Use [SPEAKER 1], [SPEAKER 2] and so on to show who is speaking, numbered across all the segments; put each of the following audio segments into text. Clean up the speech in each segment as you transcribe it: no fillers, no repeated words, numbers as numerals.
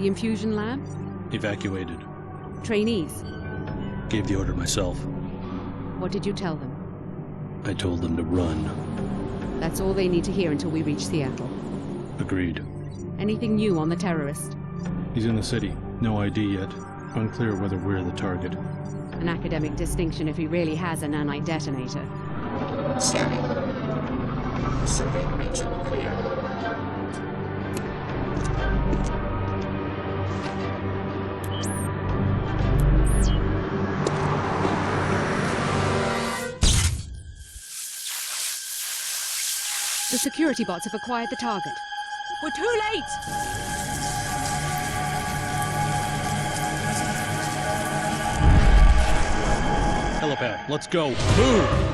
[SPEAKER 1] The infusion lab?
[SPEAKER 2] Evacuated.
[SPEAKER 1] Trainees?
[SPEAKER 2] Gave the order myself.
[SPEAKER 1] What did you tell them?
[SPEAKER 2] I told them to run.
[SPEAKER 1] That's all they need to hear until we reach Seattle.
[SPEAKER 2] Agreed.
[SPEAKER 1] Anything new on the terrorist?
[SPEAKER 2] He's in the city. No ID yet. Unclear whether we're the target.
[SPEAKER 1] An academic distinction if he really has a nanite detonator.
[SPEAKER 3] Scanning. Survey region clear.
[SPEAKER 1] The security bots have acquired the target. We're too late!
[SPEAKER 2] Helipad, let's go. Move!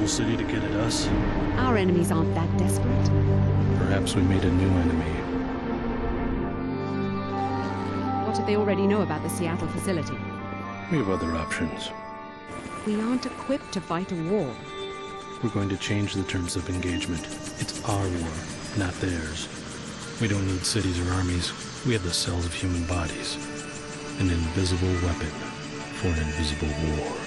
[SPEAKER 2] City to get at us?
[SPEAKER 1] Our enemies aren't that desperate.
[SPEAKER 2] Perhaps we made a new enemy.
[SPEAKER 1] What do they already know about the Seattle facility?
[SPEAKER 2] We have other options.
[SPEAKER 1] We aren't equipped to fight a war.
[SPEAKER 2] We're going to change the terms of engagement. It's our war, not theirs. We don't need cities or armies. We have the cells of human bodies. An invisible weapon for an invisible war.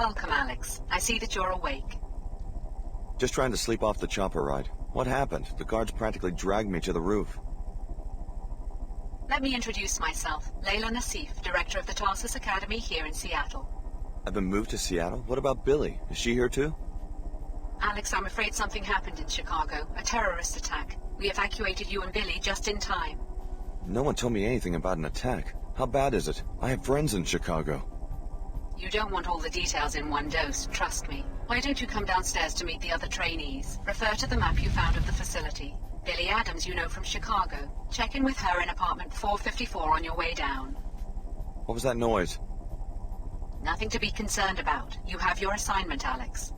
[SPEAKER 4] Welcome, Alex. I see that you're awake.
[SPEAKER 5] Just trying to sleep off the chopper ride. What happened? The guards practically dragged me to the roof.
[SPEAKER 4] Let me introduce myself. Layla Nassif, director of the Tarsus Academy here in Seattle.
[SPEAKER 5] I've been moved to Seattle? What about Billy? Is she here too?
[SPEAKER 4] Alex, I'm afraid something happened in Chicago. A terrorist attack. We evacuated you and Billy just in time.
[SPEAKER 5] No one told me anything about an attack. How bad is it? I have friends in Chicago.
[SPEAKER 4] You don't want all the details in one dose, trust me. Why don't you come downstairs to meet the other trainees? Refer to the map you found of the facility. Billy Adams you know from Chicago. Check in with her in apartment 454 on your way down.
[SPEAKER 5] What was that noise?
[SPEAKER 4] Nothing to be concerned about. You have your assignment, Alex.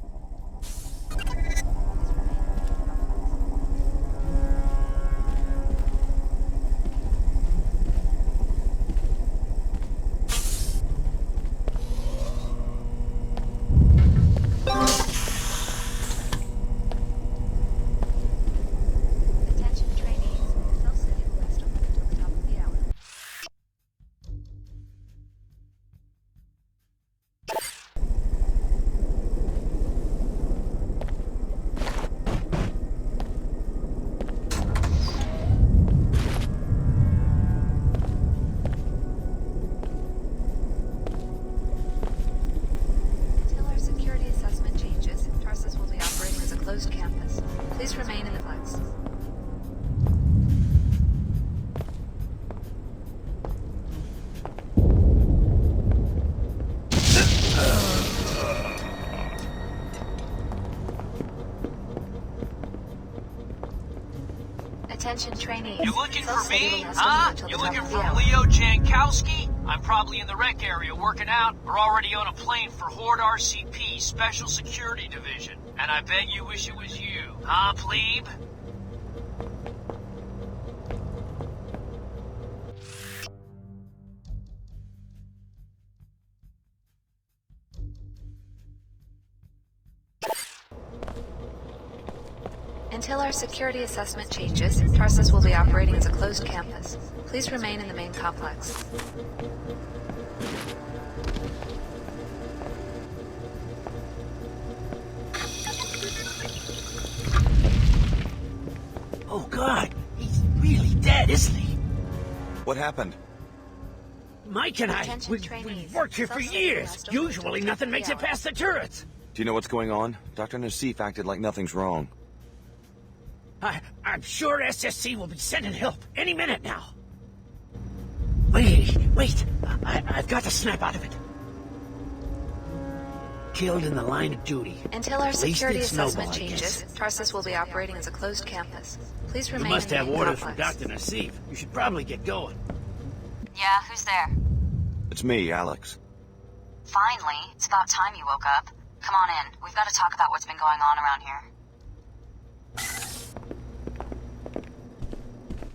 [SPEAKER 4] Attention trainees.
[SPEAKER 6] You looking for
[SPEAKER 4] Self-study
[SPEAKER 6] me,
[SPEAKER 4] will last
[SPEAKER 6] huh?
[SPEAKER 4] only until
[SPEAKER 6] You
[SPEAKER 4] the
[SPEAKER 6] looking
[SPEAKER 4] top of
[SPEAKER 6] for
[SPEAKER 4] the hour.
[SPEAKER 6] Leo Jankowski? I'm probably in the rec area working out, or already on a plane for Horde RCP, Special Security Division. And I bet you wish it was you, huh, plebe?
[SPEAKER 4] Until our security assessment changes, Tarsus will be operating as a closed campus. Please remain in the main complex.
[SPEAKER 7] Oh God, he's really dead, isn't he?
[SPEAKER 5] What happened?
[SPEAKER 7] Mike and I,
[SPEAKER 4] Attention
[SPEAKER 7] we've
[SPEAKER 4] trainees.
[SPEAKER 7] worked here for
[SPEAKER 4] Self-study
[SPEAKER 7] years.
[SPEAKER 4] last only
[SPEAKER 7] Usually
[SPEAKER 4] until the
[SPEAKER 7] nothing
[SPEAKER 4] top
[SPEAKER 7] makes
[SPEAKER 4] of
[SPEAKER 7] it
[SPEAKER 4] the hour.
[SPEAKER 7] past the turrets.
[SPEAKER 5] Do you know what's going on? Dr. Nassif acted like nothing's wrong.
[SPEAKER 7] I'm sure SSC will be sending help any minute now. Wait, I've got to snap out of it. Killed in the line of duty.
[SPEAKER 4] Until our
[SPEAKER 7] At least
[SPEAKER 4] security
[SPEAKER 7] it's
[SPEAKER 4] assessment
[SPEAKER 7] noble, I
[SPEAKER 4] changes,
[SPEAKER 7] guess.
[SPEAKER 4] Tarsus will be operating as a closed campus. Please
[SPEAKER 7] You
[SPEAKER 4] remain
[SPEAKER 7] must
[SPEAKER 4] in the
[SPEAKER 7] have
[SPEAKER 4] main
[SPEAKER 7] orders from
[SPEAKER 4] complex.
[SPEAKER 7] Dr. Nassif. You should probably get going.
[SPEAKER 8] Yeah, who's there?
[SPEAKER 5] It's me, Alex.
[SPEAKER 8] Finally, it's about time you woke up. Come on in. We've got to talk about what's been going on around here.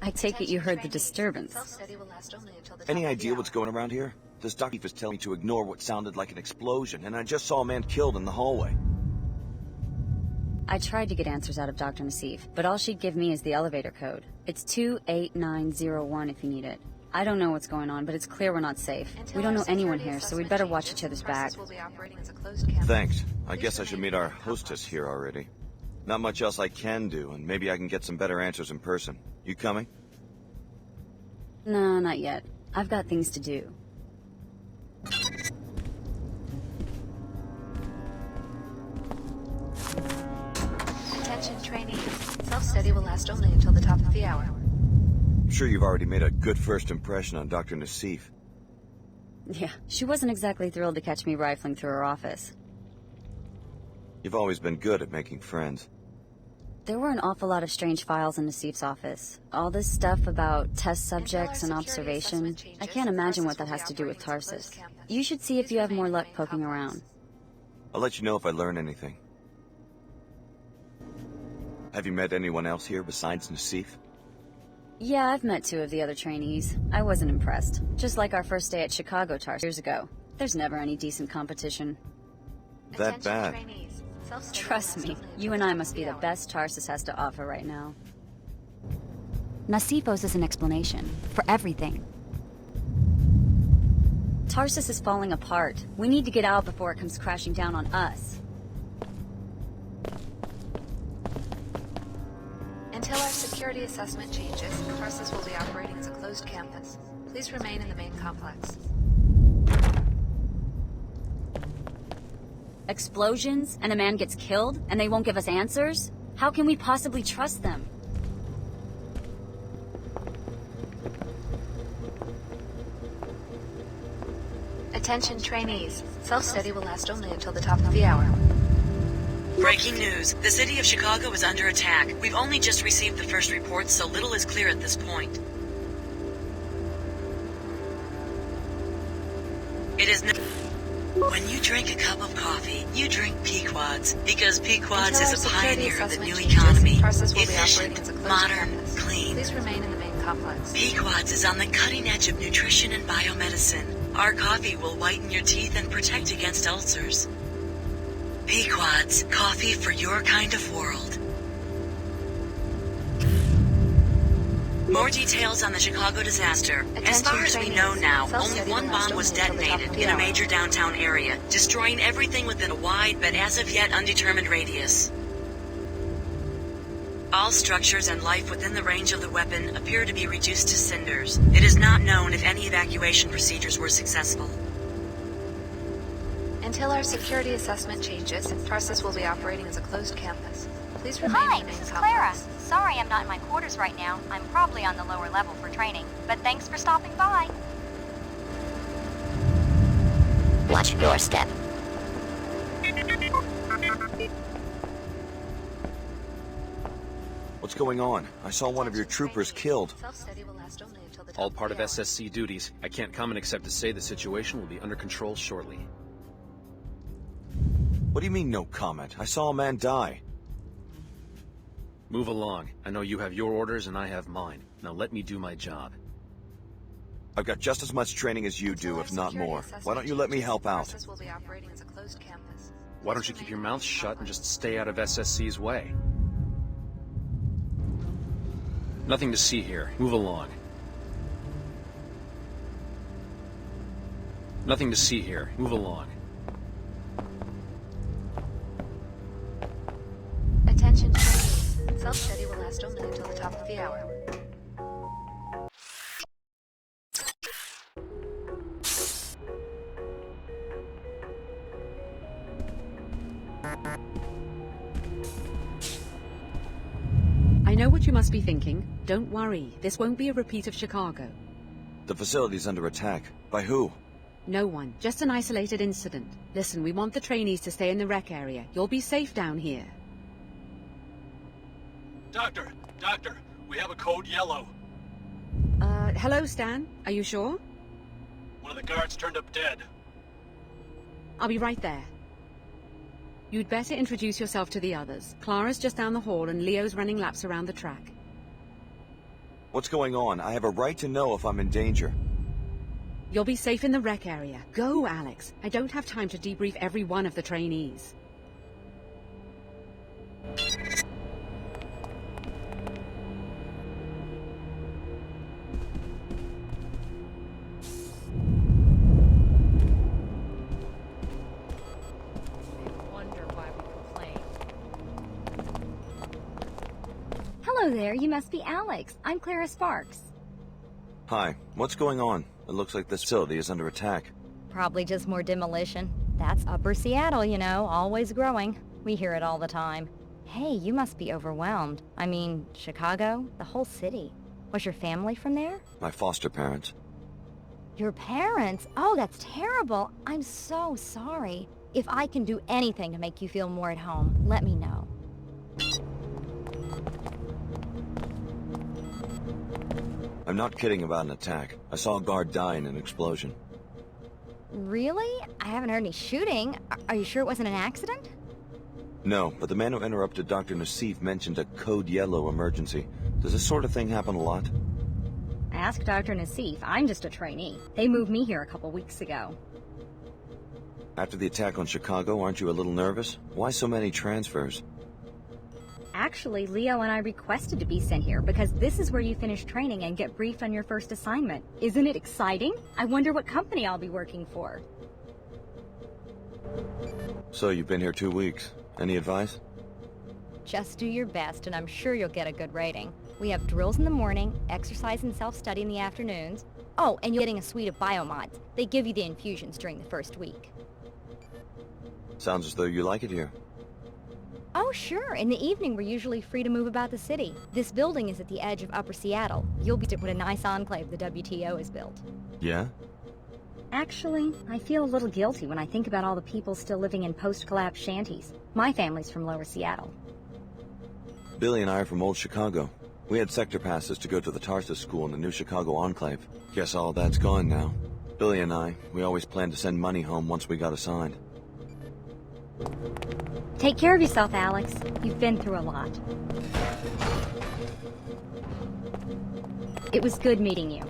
[SPEAKER 9] I take it you heard the disturbance.
[SPEAKER 4] Self-study will last only until the
[SPEAKER 5] Any
[SPEAKER 4] top of the
[SPEAKER 5] idea
[SPEAKER 4] hour.
[SPEAKER 5] what's going around here? This doctor is telling me to ignore what sounded like an explosion, and I just saw a man killed in the hallway.
[SPEAKER 9] I tried to get answers out of Dr. Nassif, but all she'd give me is the elevator code. It's 28901 if you need it. I don't know what's going on, but it's clear we're not safe.
[SPEAKER 4] Until
[SPEAKER 9] We don't
[SPEAKER 4] our
[SPEAKER 9] know anyone
[SPEAKER 4] security
[SPEAKER 9] here, so we'd
[SPEAKER 4] assessment
[SPEAKER 9] better watch
[SPEAKER 4] changes,
[SPEAKER 9] each other's
[SPEAKER 4] Tarsus
[SPEAKER 9] back.
[SPEAKER 4] will be operating as a closed campus.
[SPEAKER 5] Thanks. I
[SPEAKER 4] Please
[SPEAKER 5] guess I should
[SPEAKER 4] remain
[SPEAKER 5] meet
[SPEAKER 4] in the
[SPEAKER 5] our
[SPEAKER 4] main
[SPEAKER 5] hostess
[SPEAKER 4] complex.
[SPEAKER 5] here already. Not much else I can do, and maybe I can get some better answers in person. You coming?
[SPEAKER 9] No, not yet. I've got things to do.
[SPEAKER 4] Attention trainees. Self-study will last only until the top of the hour.
[SPEAKER 5] I'm sure you've already made a good first impression on Dr. Nassif.
[SPEAKER 9] Yeah, she wasn't exactly thrilled to catch me rifling through her office.
[SPEAKER 5] You've always been good at making friends.
[SPEAKER 9] There were an awful lot of strange files in Nassif's office. All this stuff about test subjects and observation. I can't imagine what that has to do with Tarsus. You should see if you have more luck poking around.
[SPEAKER 5] I'll let you know if I learn anything. Have you met anyone else here besides Nassif?
[SPEAKER 9] Yeah, I've met 2 of the other trainees. I wasn't impressed. Just like our first day at Chicago Tarsus years ago. There's never any decent competition.
[SPEAKER 5] That
[SPEAKER 4] Attention
[SPEAKER 5] bad?
[SPEAKER 4] trainees. Self-study will
[SPEAKER 9] Trust
[SPEAKER 4] last
[SPEAKER 9] me,
[SPEAKER 4] only until
[SPEAKER 9] you
[SPEAKER 4] the
[SPEAKER 9] and I
[SPEAKER 4] top
[SPEAKER 9] must
[SPEAKER 4] of
[SPEAKER 9] be the
[SPEAKER 4] hour.
[SPEAKER 9] best Tarsus has to offer right now. Nassif owes us an explanation for everything. Tarsus is falling apart. We need to get out before it comes crashing down on us.
[SPEAKER 4] Until our security assessment changes, Tarsus will be operating as a closed campus. Please remain in the main complex.
[SPEAKER 9] Explosions, and a man gets killed, and they won't give us answers? How can we possibly trust them?
[SPEAKER 4] Attention trainees. Self-study will last only until the top of the hour.
[SPEAKER 8] Breaking news. The city of Chicago is under attack. We've only just received the first reports, so little is clear at this point. It is no... When you drink a cup of coffee, you drink Pequod's, because Pequod's
[SPEAKER 4] Until our
[SPEAKER 8] is a
[SPEAKER 4] security
[SPEAKER 8] pioneer of the
[SPEAKER 4] assessment
[SPEAKER 8] new
[SPEAKER 4] changes,
[SPEAKER 8] economy.
[SPEAKER 4] Tarsus will be operating
[SPEAKER 8] Efficient,
[SPEAKER 4] as a closed
[SPEAKER 8] modern,
[SPEAKER 4] campus.
[SPEAKER 8] clean.
[SPEAKER 4] Please remain in the main complex.
[SPEAKER 8] Pequod's is on the cutting edge of nutrition and biomedicine. Our coffee will whiten your teeth and protect against ulcers. Pequod's, coffee for your kind of world. More details on the Chicago disaster. As far as we know now, only one bomb was detonated in a major downtown area, destroying everything within a wide but as of yet undetermined radius. All structures and life within the range of the weapon appear to be reduced to cinders. It is not known if any evacuation procedures were successful.
[SPEAKER 4] Until our security assessment changes, Tarsus will be operating as a closed campus. Please remain
[SPEAKER 10] Hi,
[SPEAKER 4] in the main
[SPEAKER 10] this is
[SPEAKER 4] complex.
[SPEAKER 10] Clara. Sorry I'm not in my quarters right now. I'm probably on the lower level for training. But thanks for stopping by.
[SPEAKER 11] Watch your step.
[SPEAKER 5] What's going on? I saw one of your troopers killed.
[SPEAKER 12] All part of SSC duties. I can't comment except to say the situation will be under control shortly.
[SPEAKER 5] What do you mean, no comment? I saw a man die.
[SPEAKER 12] Move along. I know you have your orders and I have mine. Now let me do my job.
[SPEAKER 5] I've got just as much training as you do, if not more. Why don't you let me help out?
[SPEAKER 12] Why don't you keep your mouth shut and just stay out of SSC's way? Nothing to see here. Move along. Nothing to see here. Move along.
[SPEAKER 1] Attention trainees. Self-study will last only until the top of the hour. I know what you must be thinking. Don't worry, this won't be a repeat of Chicago.
[SPEAKER 5] The facility's under attack. By who?
[SPEAKER 1] No one, just an isolated incident. Listen, we want the trainees to stay in the rec area. You'll be safe down here.
[SPEAKER 2] Doctor, we have a code yellow.
[SPEAKER 1] Hello, Stan. Are you sure?
[SPEAKER 2] One of the guards turned up dead.
[SPEAKER 1] I'll be right there. You'd better introduce yourself to the others. Clara's just down the hall and Leo's running laps around the track.
[SPEAKER 5] What's going on? I have a right to know if I'm in danger.
[SPEAKER 1] You'll be safe in the rec area. Go, Alex. I don't have time to debrief every one of the trainees.
[SPEAKER 10] Hello there, you must be Alex. I'm Clara Sparks.
[SPEAKER 5] Hi, what's going on? It looks like this facility is under attack.
[SPEAKER 10] Probably just more demolition. That's Upper Seattle, you know, always growing. We hear it all the time. Hey, you must be overwhelmed. I mean, Chicago, the whole city. Was your family from there?
[SPEAKER 5] My foster parents.
[SPEAKER 10] Your parents? Oh, that's terrible. I'm so sorry. If I can do anything to make you feel more at home, let me know.
[SPEAKER 5] I'm not kidding about an attack. I saw a guard die in an explosion.
[SPEAKER 10] Really? I haven't heard any shooting. Are you sure it wasn't an accident?
[SPEAKER 5] No, but the man who interrupted Dr. Nassif mentioned a code yellow emergency. Does this sort of thing happen a lot?
[SPEAKER 10] Ask Dr. Nassif. I'm just a trainee. They moved me here a couple weeks ago.
[SPEAKER 5] After the attack on Chicago, aren't you a little nervous? Why so many transfers?
[SPEAKER 10] Actually, Leo and I requested to be sent here because this is where you finish training and get briefed on your first assignment. Isn't it exciting? I wonder what company I'll be working for.
[SPEAKER 5] So you've been here 2 weeks. Any advice?
[SPEAKER 10] Just do your best and I'm sure you'll get a good rating. We have drills in the morning, exercise and self-study in the afternoons. Oh, and you're getting a suite of biomods. They give you the infusions during the first week.
[SPEAKER 5] Sounds as though you like it here.
[SPEAKER 10] Oh, sure. In the evening, we're usually free to move about the city. This building is at the edge of Upper Seattle. You'll be what a nice enclave the WTO has built.
[SPEAKER 5] Yeah?
[SPEAKER 10] Actually, I feel a little guilty when I think about all the people still living in post-collapse shanties. My family's from Lower Seattle.
[SPEAKER 5] Billy and I are from Old Chicago. We had sector passes to go to the Tarsus school in the new Chicago enclave. Guess all that's gone now. Billy and I, we always planned to send money home once we got assigned.
[SPEAKER 10] Take care of yourself, Alex. You've been through a lot. It was good meeting you.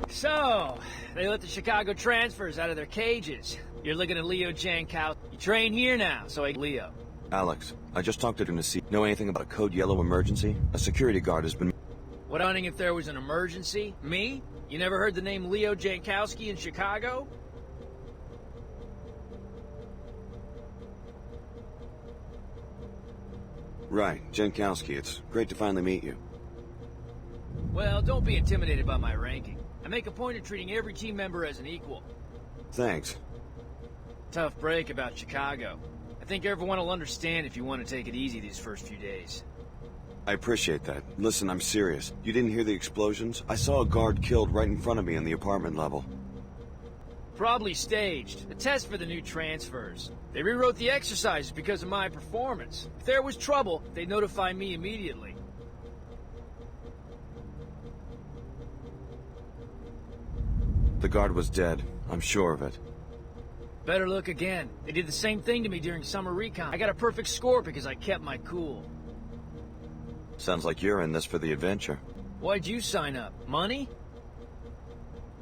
[SPEAKER 6] So, they let the Chicago transfers out of their cages. You're looking at Leo Jankowski. You train here now, so Leo.
[SPEAKER 5] Alex, I just talked to her to see. Know anything about a code yellow emergency? A security guard has been...
[SPEAKER 6] What, hunting if there was an emergency? Me? You never heard the name Leo Jankowski in Chicago?
[SPEAKER 5] Right, Jankowski. It's great to finally meet you.
[SPEAKER 6] Well, don't be intimidated by my ranking. I make a point of treating every team member as an equal.
[SPEAKER 5] Thanks.
[SPEAKER 6] Tough break about Chicago. I think everyone will understand if you want to take it easy these first few days.
[SPEAKER 5] I appreciate that. Listen, I'm serious. You didn't hear the explosions? I saw a guard killed right in front of me in the apartment level.
[SPEAKER 6] Probably staged. A test for the new transfers. They rewrote the exercises because of my performance. If there was trouble, they'd notify me immediately.
[SPEAKER 5] The guard was dead. I'm sure of it.
[SPEAKER 6] Better look again. They did the same thing to me during summer recon. I got a perfect score because I kept my cool.
[SPEAKER 5] Sounds like you're in this for the adventure.
[SPEAKER 6] Why'd you sign up? Money?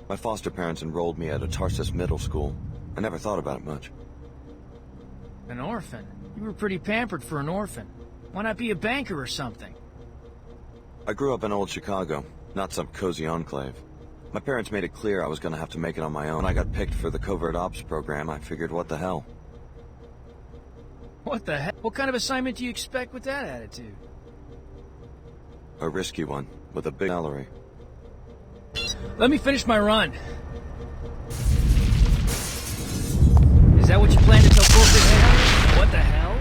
[SPEAKER 5] My foster parents enrolled me at a Tarsus middle school. I never thought about it much.
[SPEAKER 6] An orphan? You were pretty pampered for an orphan. Why not be a banker or something?
[SPEAKER 5] I grew up in old Chicago, not some cozy enclave. My parents made it clear I was going to have to make it on my own. When I got picked for the covert ops program, I figured, what the hell?
[SPEAKER 6] What the heck? What kind of assignment do you expect with that attitude?
[SPEAKER 5] A risky one, with a big salary.
[SPEAKER 6] Let me finish my run. Is that what you plan to tell corporate head? What the hell?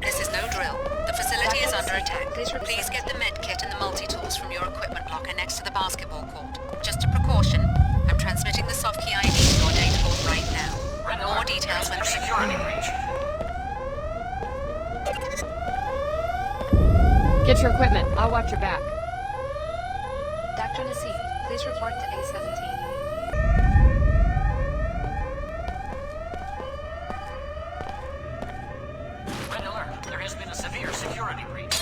[SPEAKER 4] This is no drill. The facility is under attack. Please get the med kit and the multi-tools from your equipment locker next to the basketball court. Just a precaution, I'm transmitting the soft key ID to your data board right now. More details when security breach.
[SPEAKER 13] Get your equipment. I'll watch your back.
[SPEAKER 1] Dr. Nassif, please report to A17.
[SPEAKER 6] Red alert. There has been a severe security breach.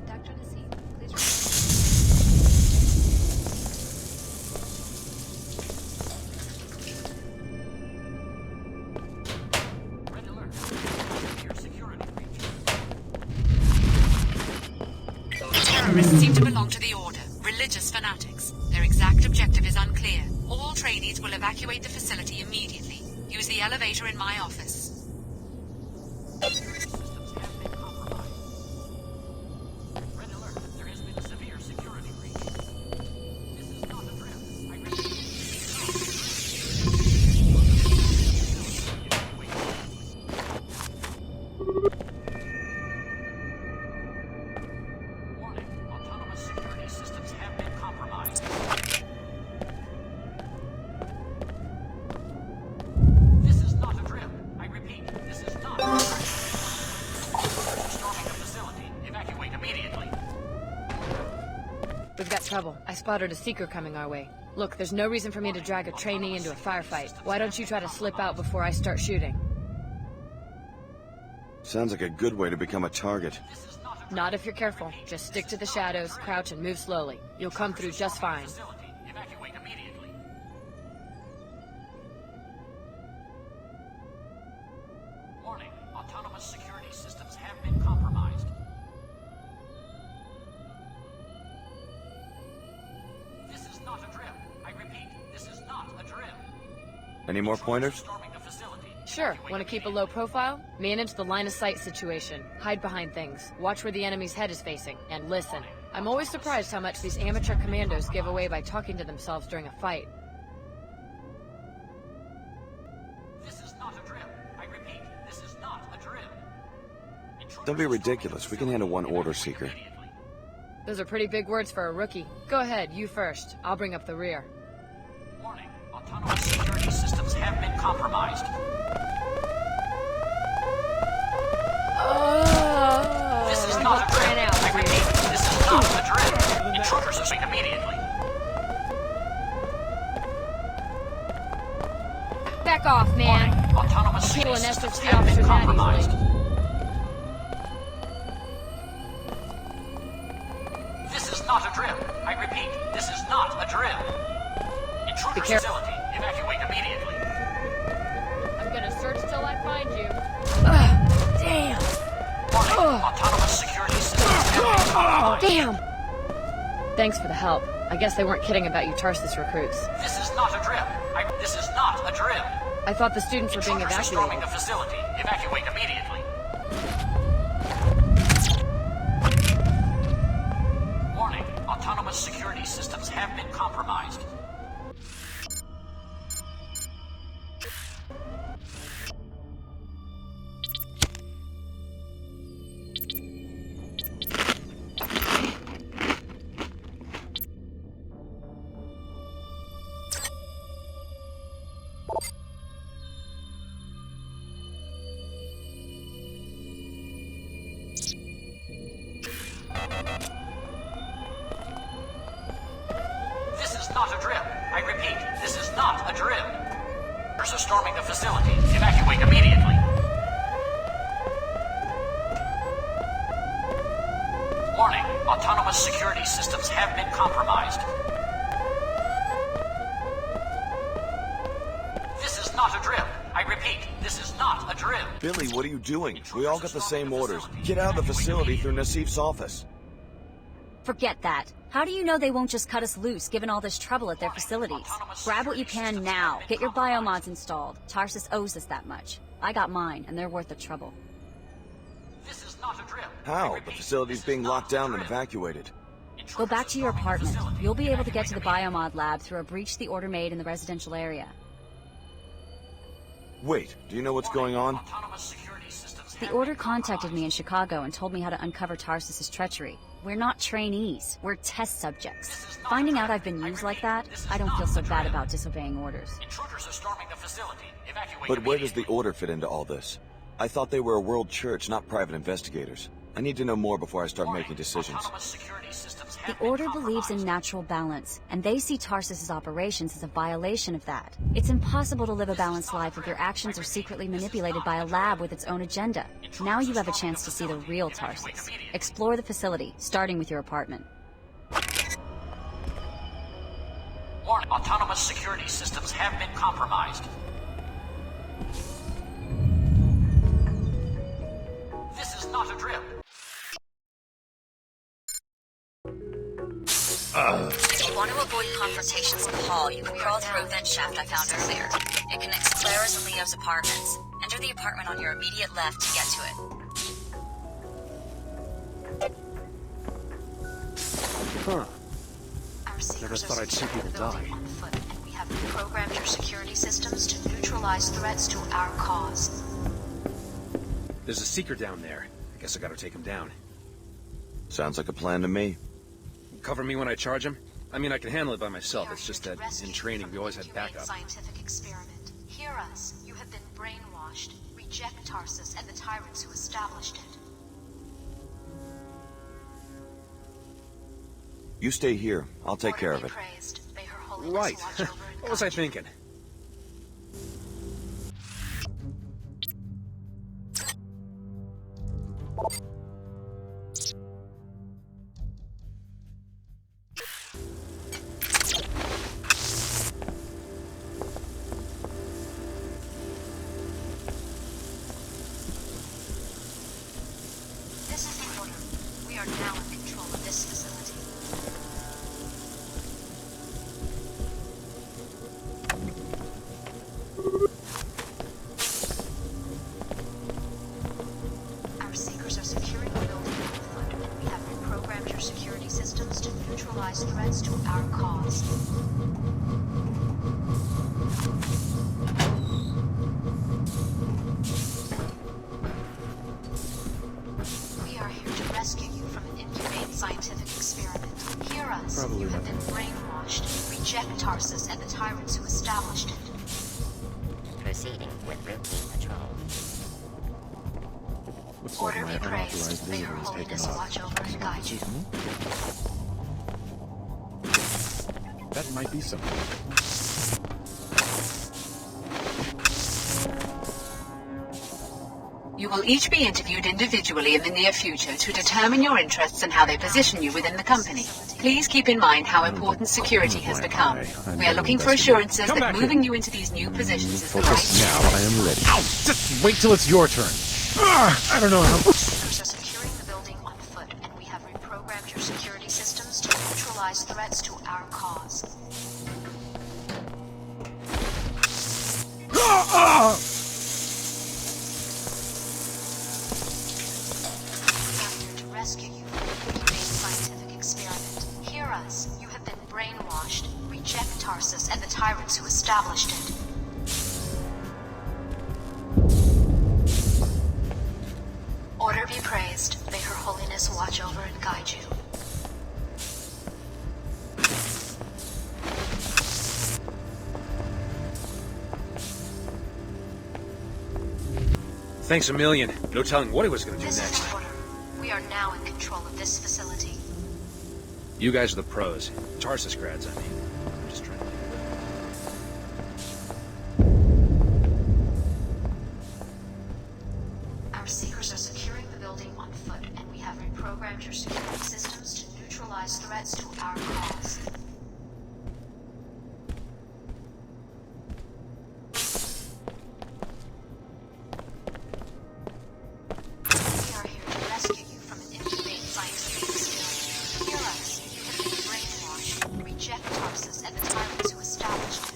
[SPEAKER 1] Dr. Nassif, please
[SPEAKER 4] Terrorists seem to belong to the Order, religious fanatics. Their exact objective is unclear. All trainees will evacuate the facility immediately. Use the elevator in my office.
[SPEAKER 13] We've got trouble. I spotted a seeker coming our way. Look, there's no reason for me to drag a trainee into a firefight. Why don't you try to slip out before I start shooting?
[SPEAKER 5] Sounds like a good way to become a target.
[SPEAKER 13] Not if you're careful. Just stick to the shadows, crouch, and move slowly. You'll come through just fine.
[SPEAKER 6] Evacuate immediately. Warning, autonomous security systems have been compromised. This is not a drill. I repeat, this is not a drill.
[SPEAKER 5] Any more pointers?
[SPEAKER 13] Sure. Want to keep a low profile? Manage the line of sight situation. Hide behind things. Watch where the enemy's head is facing. And listen. I'm always surprised how much these amateur commandos give away by talking to themselves during a fight.
[SPEAKER 6] This is not a drill. I repeat, this is not a drill.
[SPEAKER 5] Don't be ridiculous. We can handle one order seeker.
[SPEAKER 13] Those are pretty big words for a rookie. Go ahead, you first. I'll bring up the rear.
[SPEAKER 6] Warning, autonomous security systems have been compromised. This is not a drill. I repeat, this is not a drill. Intruders are seen immediately.
[SPEAKER 13] Back off, man.
[SPEAKER 6] Warning, autonomous
[SPEAKER 13] Kill
[SPEAKER 6] security
[SPEAKER 13] an
[SPEAKER 6] systems
[SPEAKER 13] SFC
[SPEAKER 6] have been
[SPEAKER 13] officer that
[SPEAKER 6] compromised.
[SPEAKER 13] easily.
[SPEAKER 6] This is not a drill. I repeat, this is not a drill. Intruder facility. Evacuate immediately.
[SPEAKER 13] I'm gonna search till I find you. Damn.
[SPEAKER 6] Warning, autonomous security systems have been compromised.
[SPEAKER 13] Damn. Thanks for the help. I guess they weren't kidding about you Tarsus recruits.
[SPEAKER 6] This is not a drill. This is not a drill.
[SPEAKER 13] I thought the students were being
[SPEAKER 6] Intruders are storming
[SPEAKER 13] evacuated.
[SPEAKER 6] the facility. Evacuate immediately. Warning, autonomous security systems have been compromised. is not a drill. I repeat, this is not a drill. Are storming the facility. Evacuate immediately. Warning, autonomous security systems have been compromised. This is not a drill. I repeat, this is not a drill.
[SPEAKER 5] Billy, what are you doing? We all got the same orders. Get out of the facility through Nassif's office.
[SPEAKER 9] Forget that. How do you know they won't just cut us loose, given all this trouble at their facilities? Grab what you can now. Get your biomods installed. Tarsus owes us that much. I got mine, and they're worth the trouble.
[SPEAKER 6] This is not a drill.
[SPEAKER 5] How? The facility's being locked down and evacuated.
[SPEAKER 9] Go back to your apartment. You'll be able to get to the biomod lab through a breach the order made in the residential area.
[SPEAKER 5] Wait, do you know what's going on?
[SPEAKER 9] The order contacted me in Chicago and told me how to uncover Tarsus's treachery. We're not trainees, we're test subjects. Finding out I've been used like that, I don't feel so bad about disobeying orders.
[SPEAKER 6] Intruders are storming the facility. Evacuate
[SPEAKER 5] But where does the order fit into all this? I thought they were a world church, not private investigators. I need to know more before I start making decisions.
[SPEAKER 9] The Order believes in natural balance, and they see Tarsus's operations as a violation of that. It's impossible to live a balanced life if your actions are secretly manipulated by a lab with its own agenda. Now you have a chance to see the real Tarsus. Explore the facility, starting with your apartment.
[SPEAKER 6] Warning, autonomous security systems have been compromised. This is not a drill.
[SPEAKER 9] If you want to avoid confrontations in the hall, you can crawl through a vent shaft I found earlier. It connects Clara's and Leo's apartments. Enter the apartment on your immediate left to get to it.
[SPEAKER 12] Huh. Never thought I'd see people die.
[SPEAKER 4] We have programmed your security systems to neutralize threats to our cause.
[SPEAKER 12] There's a seeker down there. I guess I gotta take him down.
[SPEAKER 5] Sounds like a plan to me.
[SPEAKER 12] Cover me when I charge him? I mean, I can handle it by myself. It's just that in training we always had backup.
[SPEAKER 4] Scientific experiment. Hear us. You have been brainwashed. Reject Tarsus and the tyrants who established it.
[SPEAKER 5] You stay here. I'll take care of it.
[SPEAKER 12] Right. What was I thinking?
[SPEAKER 4] This is the order. We are now in control of this facility. Our seekers are securing the building on foot, and we have reprogrammed your security systems to neutralize threats to our cause. We are here to rescue you from an inhumane scientific experiment. Hear us.
[SPEAKER 12] Probably
[SPEAKER 4] you have
[SPEAKER 12] not.
[SPEAKER 4] been brainwashed. Reject Tarsus and the tyrants who established it.
[SPEAKER 11] Proceeding with routine patrol.
[SPEAKER 2] Looks like
[SPEAKER 4] Order
[SPEAKER 2] my
[SPEAKER 4] be praised.
[SPEAKER 2] unauthorized
[SPEAKER 4] May
[SPEAKER 2] visitor
[SPEAKER 4] her
[SPEAKER 2] is taken
[SPEAKER 4] holiness
[SPEAKER 2] off.
[SPEAKER 4] watch over and guide you.
[SPEAKER 2] That might be something.
[SPEAKER 1] You will each be interviewed individually in the near future to determine your interests and how they position you within the company. Please keep in mind how important security has become. We are looking for assurances that moving you into these new positions is the right
[SPEAKER 2] Now I am ready. Just wait till it's your turn. I don't know how.
[SPEAKER 4] Seekers are securing the building on foot, and we have reprogrammed your security systems to neutralize threats to our cause. We are here to rescue you from an inhumane scientific experiment. Hear us. You have been brainwashed. Reject Tarsus and the tyrants who established it. Order be praised. May her holiness watch over and guide you.
[SPEAKER 12] Thanks a million. No telling what he was gonna do
[SPEAKER 4] This is
[SPEAKER 12] next.
[SPEAKER 4] the order. We are now in control of this facility.
[SPEAKER 12] You guys are the pros. Tarsus grads, I mean.
[SPEAKER 1] threats to our cause. We are here to rescue you from an inhumane scientific experiment. Hear us. You have been brainwashed. Reject Tarsus and the tyrants who established it.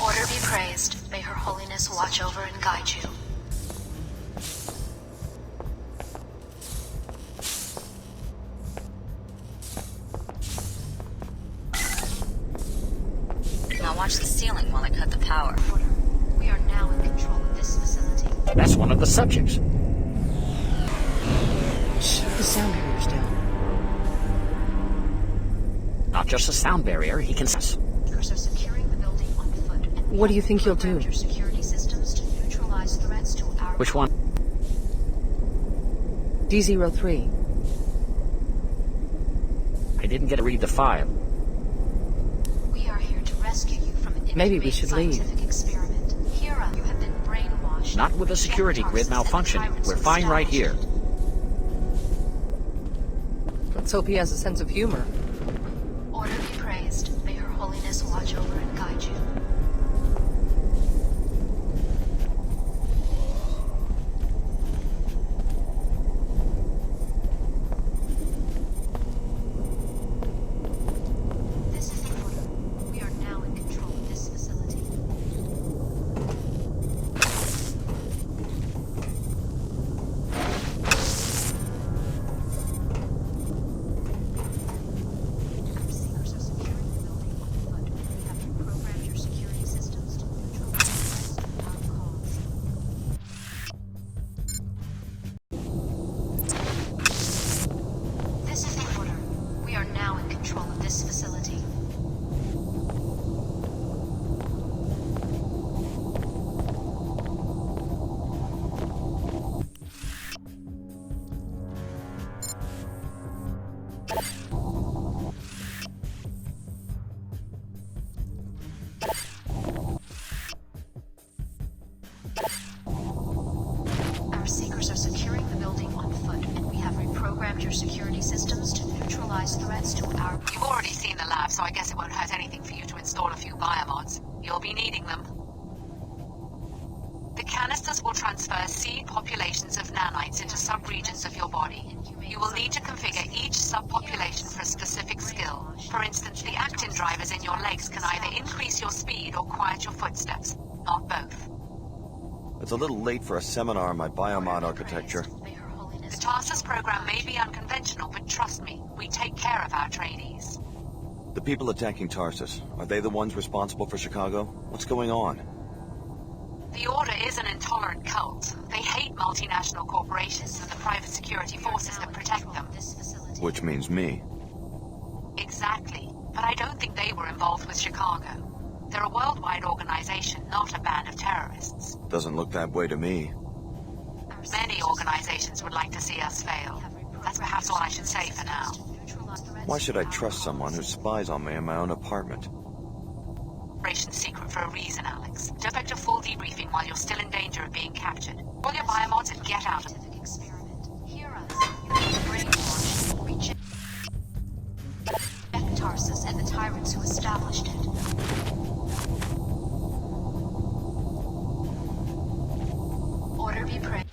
[SPEAKER 1] Order be praised. May Her Holiness watch over and guide you.
[SPEAKER 9] Now watch the ceiling while I cut the power.
[SPEAKER 1] We are now in control of this facility.
[SPEAKER 7] That's one of the subjects. Shut the sound barriers down. Not just a sound barrier, he can...
[SPEAKER 13] What do you think he'll do?
[SPEAKER 7] Which one?
[SPEAKER 13] D03.
[SPEAKER 7] I didn't get to read the file.
[SPEAKER 1] We are here to rescue you from an
[SPEAKER 13] Maybe we should leave.
[SPEAKER 1] scientific experiment. Hera, you have been brainwashed.
[SPEAKER 7] Not with a security grid malfunctioning. We're fine right here.
[SPEAKER 13] Let's hope he has a sense of humor.
[SPEAKER 1] Order be praised. May Her Holiness watch over and guide you. This is the order. We are now in control of this facility. Our seekers are securing the building on foot. We have reprogrammed your security systems to neutralize the rest of our cause. This is the order. We are now in control of this facility. Our seekers are securing the building on foot, and we have reprogrammed your security systems to neutralize threats to our... You've already seen the lab, so I guess it won't hurt anything for you to install a few biomods. You'll be needing them. The canisters will transfer seed populations of nanites into subregions of your body. You will need to configure each subpopulation for a specific skill. For instance, the actin drivers in your legs can either increase your speed or quiet your footsteps, not both.
[SPEAKER 5] It's a little late for a seminar on my biomod architecture.
[SPEAKER 1] The Tarsus program may be unconventional, but trust me, we take care of our trainees.
[SPEAKER 5] The people attacking Tarsus, are they the ones responsible for Chicago? What's going on?
[SPEAKER 1] The Order is an intolerant cult. They hate multinational corporations and the private security forces that protect them.
[SPEAKER 5] Which means me.
[SPEAKER 1] Exactly. But I don't think they were involved with Chicago. They're a worldwide organization, not a band of terrorists.
[SPEAKER 5] Doesn't look that way to me.
[SPEAKER 1] Many organizations would like to see us fail. That's perhaps all I should say for now.
[SPEAKER 5] Why should I trust someone who spies on me in my own apartment?
[SPEAKER 1] Operation's secret for a reason, Alex. Don't expect a full debriefing while you're still in danger of being captured. Roll your biomods and get out of it. Hear us. You have brainwashed. Reject Tarsus and and the tyrants who established it. Order be praised.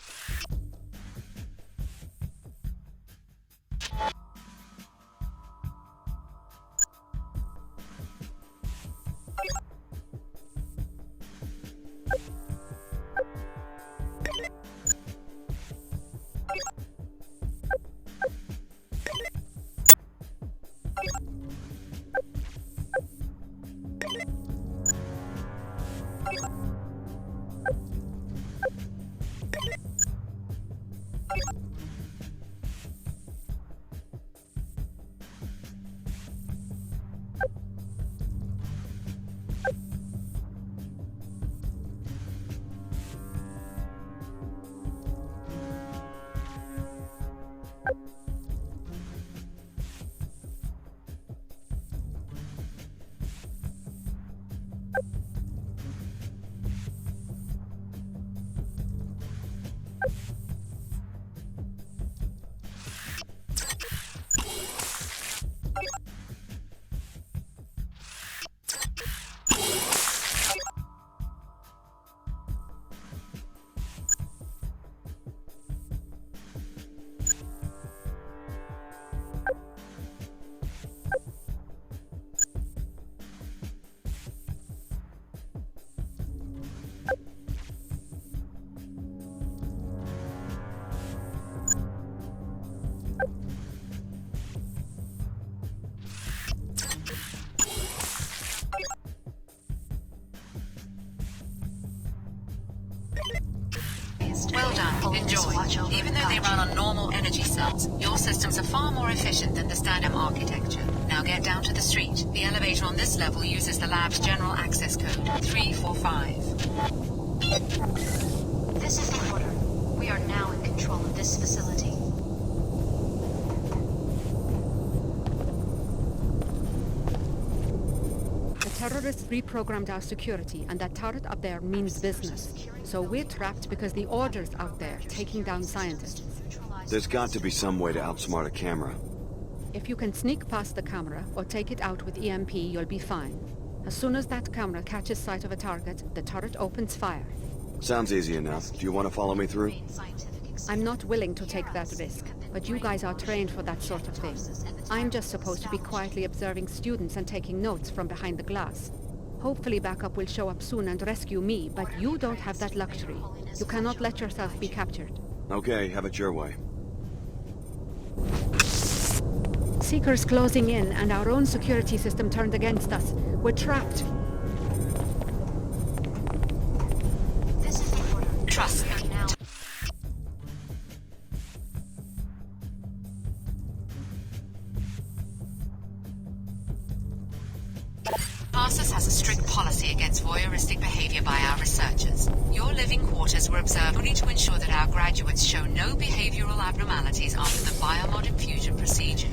[SPEAKER 1] Well done. Enjoy. Even though they run on normal energy cells, your systems are far more efficient than the standard architecture. Now get down to the street. The elevator on this level uses the lab's general access code, 345. This is the order. We are now in control of this facility.
[SPEAKER 14] The terrorists reprogrammed our security, and that turret up there means business. So we're trapped because the order's out there, taking down scientists.
[SPEAKER 5] There's got to be some way to outsmart a camera.
[SPEAKER 14] If you can sneak past the camera or take it out with EMP, you'll be fine. As soon as that camera catches sight of a target, the turret opens fire.
[SPEAKER 5] Sounds easy enough. Do you want to follow me through?
[SPEAKER 14] I'm not willing to take that risk, but you guys are trained for that sort of thing. I'm just supposed to be quietly observing students and taking notes from behind the glass. Hopefully backup will show up soon and rescue me, but you don't have that luxury. You cannot let yourself be captured.
[SPEAKER 5] Okay, have it your way.
[SPEAKER 14] Seekers closing in, and our own security system turned against us. We're trapped.
[SPEAKER 1] This is the order.
[SPEAKER 8] Trust me.
[SPEAKER 1] Tarsus has a strict policy against voyeuristic behavior by our researchers. Your living quarters were observed only to ensure that our graduates show no behavioral abnormalities after the biomod infusion procedure.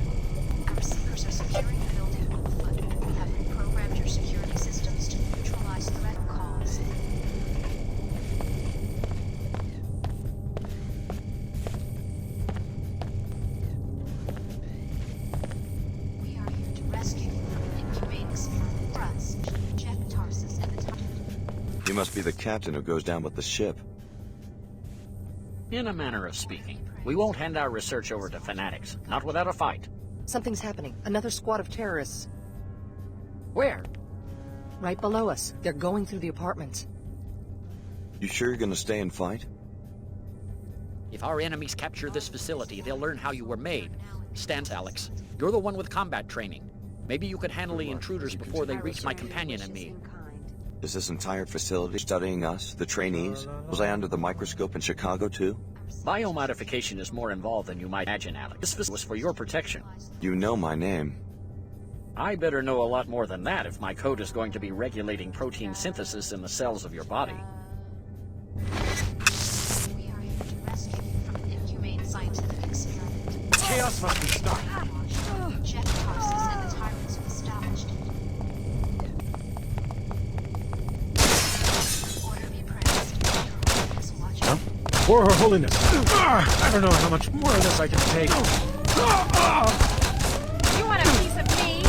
[SPEAKER 1] Our seekers are securing the building on foot. We have reprogrammed your security systems to neutralize threat cause. We are here to rescue you from an inhumane experiment. Check Tarsus and the target.
[SPEAKER 5] You must be the captain who goes down with the ship.
[SPEAKER 7] In a manner of speaking, we won't hand our research over to fanatics, not without a fight.
[SPEAKER 15] Something's happening. Another squad of terrorists.
[SPEAKER 7] Where?
[SPEAKER 15] Right below us. They're going through the apartments.
[SPEAKER 5] You sure you're gonna stay and fight?
[SPEAKER 7] If our enemies capture this facility, they'll learn how you were made. Stand, Alex. You're the one with combat training. Maybe you could handle the intruders before they reach my companion and me.
[SPEAKER 5] Is this entire facility studying us, the trainees? Was I under the microscope in Chicago, too?
[SPEAKER 7] Biomodification is more involved than you might imagine, Alex. This was for your protection.
[SPEAKER 5] You know my name.
[SPEAKER 7] I better know a lot more than that if my code is going to be regulating protein synthesis in the cells of your body.
[SPEAKER 1] We are here to rescue you from an inhumane scientific experiment.
[SPEAKER 16] Chaos must be stopped.
[SPEAKER 1] Check Tarsus and the tyrants who established it. Order be praised.
[SPEAKER 16] Huh? For Her Holiness. I don't know how much more of this I can take.
[SPEAKER 4] You want a piece of me?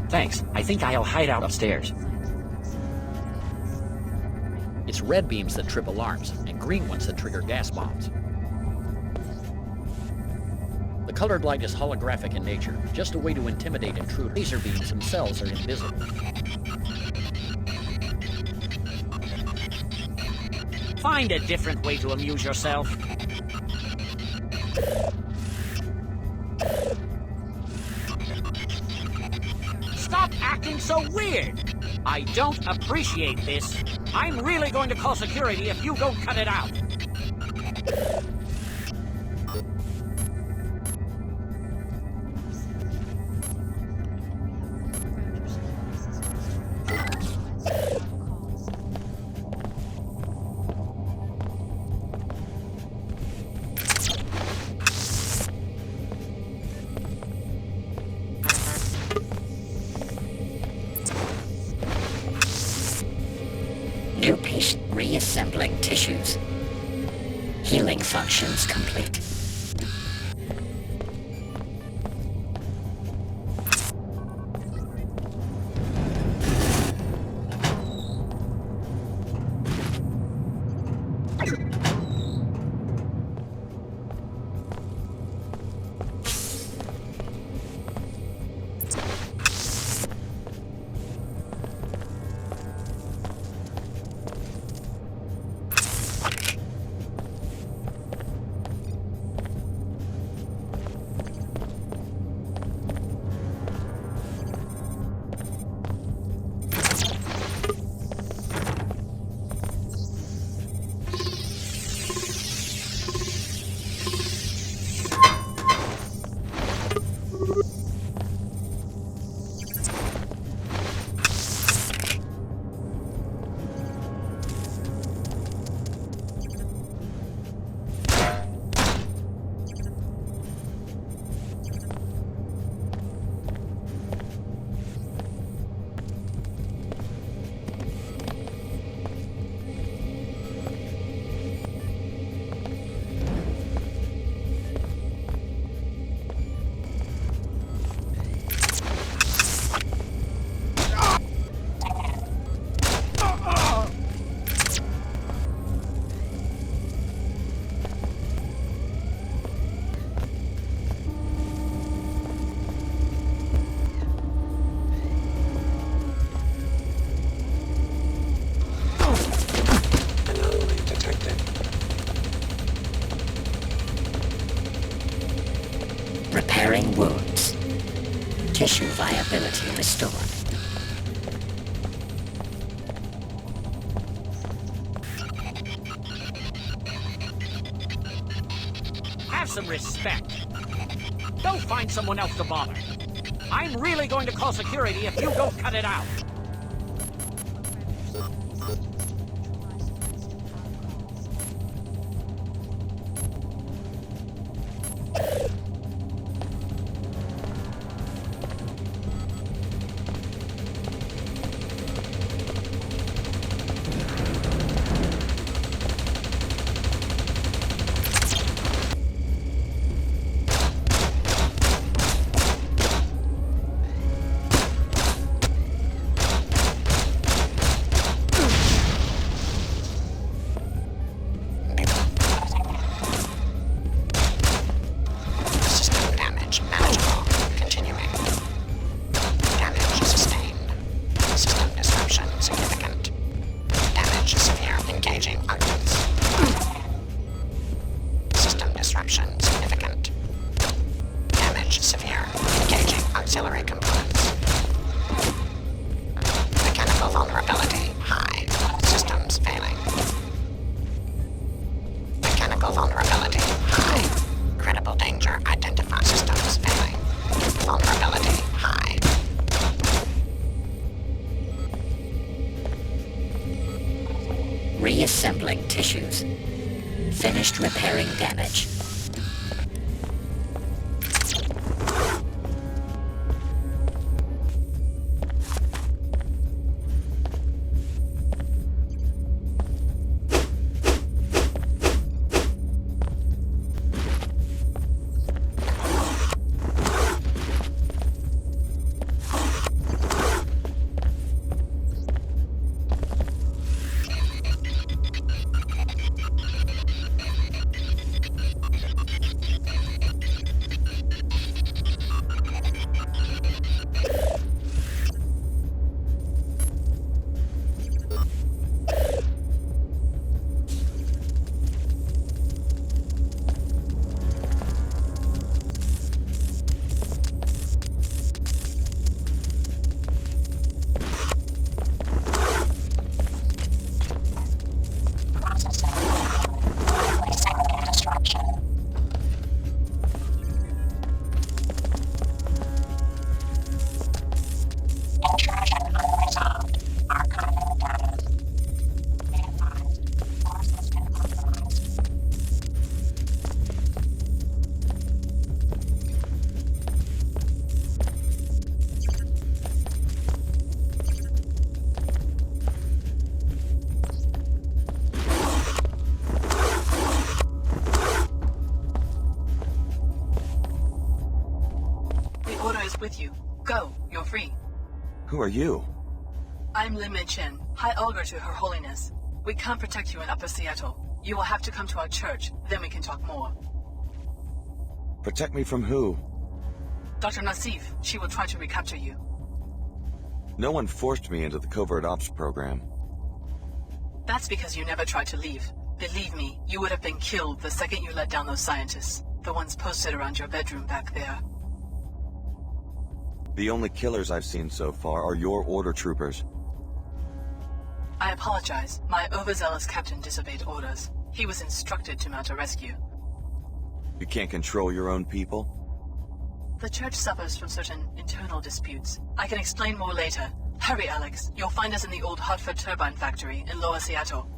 [SPEAKER 7] Thanks. I think I'll hide out upstairs. It's red beams that trip alarms, and green ones that trigger gas bombs. The colored light is holographic in nature, just a way to intimidate intruders. Laser beams themselves are invisible. Find a different way to amuse yourself. Stop acting so weird! I don't appreciate this. I'm really going to call security if you don't cut it out.
[SPEAKER 11] New patient reassembling tissues. Healing functions complete. Repairing wounds. Tissue viability restored.
[SPEAKER 7] Have some respect. Don't find someone else to bother. I'm really going to call security if you don't cut it out.
[SPEAKER 11] Disruption significant. Damage severe. Engaging auxiliary components. Mechanical vulnerability high. Systems failing. Mechanical vulnerability high. Credible danger identified. Systems failing. Vulnerability high. Reassembling tissues. Finished repairing damage.
[SPEAKER 4] With you. Go. You're free.
[SPEAKER 5] Who are you?
[SPEAKER 4] I'm Lin Chen, High Augur to Her Holiness. We can't protect you in Upper Seattle. You will have to come to our church, then we can talk more.
[SPEAKER 5] Protect me from who?
[SPEAKER 4] Dr. Nassif. She will try to recapture you.
[SPEAKER 5] No one forced me into the covert ops program.
[SPEAKER 4] That's because you never tried to leave. Believe me, you would have been killed the second you let down those scientists. The ones posted around your bedroom back there.
[SPEAKER 5] The only killers I've seen so far are your order troopers.
[SPEAKER 4] I apologize. My overzealous captain disobeyed orders. He was instructed to mount a rescue.
[SPEAKER 5] You can't control your own people?
[SPEAKER 4] The church suffers from certain internal disputes. I can explain more later. Hurry, Alex. You'll find us in the old Hartford turbine factory in Lower Seattle.